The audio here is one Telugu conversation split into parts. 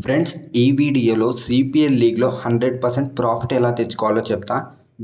ఫ్రెండ్స్, ఈ వీడియోలో సిపిఎల్ లీగ్లో 100% ప్రాఫిట్ ఎలా తెచ్చుకోవాలో చెప్తా.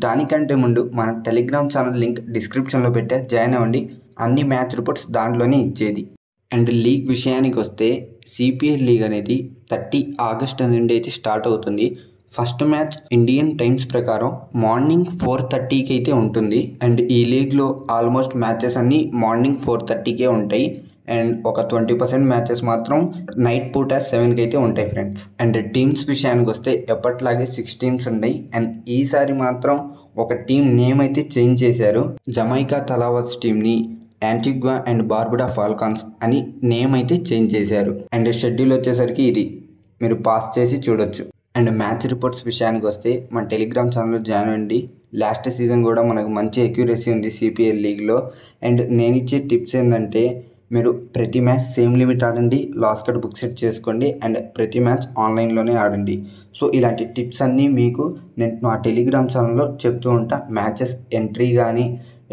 దానికంటే ముందు మన టెలిగ్రామ్ ఛానల్ లింక్ డిస్క్రిప్షన్లో పెట్టే, జాయిన్ అవ్వండి. అన్ని మ్యాచ్ రిపోర్ట్స్ దాంట్లోనే ఇచ్చేది. అండ్ లీగ్ విషయానికి వస్తే సిపిఎల్ లీగ్ అనేది 30 ఆగస్టు నుండి అయితే స్టార్ట్ అవుతుంది. ఫస్ట్ మ్యాచ్ ఇండియన్ టైమ్స్ ప్రకారం మార్నింగ్ 4:30కి అయితే ఉంటుంది. అండ్ ఈ లీగ్లో ఆల్మోస్ట్ మ్యాచెస్ అన్నీ మార్నింగ్ 4:30కే ఉంటాయి. అండ్ ఒక 20% మ్యాచెస్ మాత్రం నైట్ పూట 7కి అయితే ఉంటాయి ఫ్రెండ్స్. అండ్ టీమ్స్ విషయానికి వస్తే ఎప్పట్లాగే 6 టీమ్స్ ఉన్నాయి. అండ్ ఈసారి మాత్రం ఒక టీం నేమ్ అయితే చేంజ్ చేశారు. జమైకా తలావర్స్ టీమ్ని యాంటిగ్వా అండ్ బార్బుడా ఫాల్కాన్స్ అని నేమ్ అయితే చేంజ్ చేశారు. అండ్ షెడ్యూల్ వచ్చేసరికి ఇది మీరు పాస్ చేసి చూడొచ్చు. అండ్ మ్యాచ్ రిపోర్ట్స్ విషయానికి వస్తే మన టెలిగ్రామ్ ఛానల్లో జాయిన్ అవ్వండి. లాస్ట్ సీజన్ కూడా మనకు మంచి అక్యురసీ ఉంది సిపిఎల్ లీగ్లో. అండ్ నేను ఇచ్చే టిప్స్ ఏంటంటే, మీరు ప్రతి మ్యాచ్ సేమ్ లిమిట్ ఆడండి, లాస్ కట్ బుక్ సెట్ చేసుకోండి, అండ్ ప్రతి మ్యాచ్ ఆన్లైన్లోనే ఆడండి. సో ఇలాంటి టిప్స్ అన్నీ మీకు నేను నా టెలిగ్రామ్ ఛానల్లో చెప్తూ ఉంటా. మ్యాచెస్ ఎంట్రీ కానీ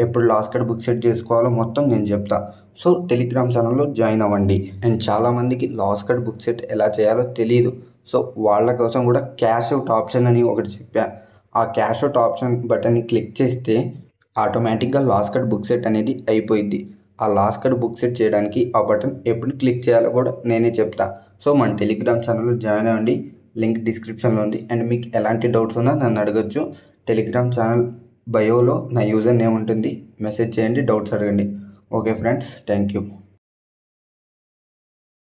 ఎప్పుడు లాస్ కట్ బుక్ సెట్ చేసుకోవాలో మొత్తం నేను చెప్తా. సో టెలిగ్రామ్ ఛానల్లో జాయిన్ అవ్వండి. అండ్ చాలామందికి లాస్ కట్ బుక్ సెట్ ఎలా చేయాలో తెలియదు. సో వాళ్ళ కోసం కూడా క్యాష్ అవుట్ ఆప్షన్ అని ఒకటి చెప్పా. ఆ క్యాష్ అవుట్ ఆప్షన్ బటన్ని క్లిక్ చేస్తే ఆటోమేటిక్గా లాస్ కట్ బుక్ సెట్ అనేది అయిపోయింది. ఆ లాస్ కట్ బుక్ సెట్ చేయడానికి ఆ బటన్ ఎప్పుడు క్లిక్ చేయాలో కూడా నేనే చెప్తా. సో మన టెలిగ్రామ్ ఛానల్లో జాయిన్ అవ్వండి. లింక్ డిస్క్రిప్షన్లో ఉంది. అండ్ మీకు ఎలాంటి డౌట్స్ ఉన్నా నన్ను అడగచ్చు. టెలిగ్రామ్ ఛానల్ బయోలో నా యూజర్ నేమ్ ఉంటుంది. మెసేజ్ చేయండి, డౌట్స్ అడగండి. Okay friends, thank you.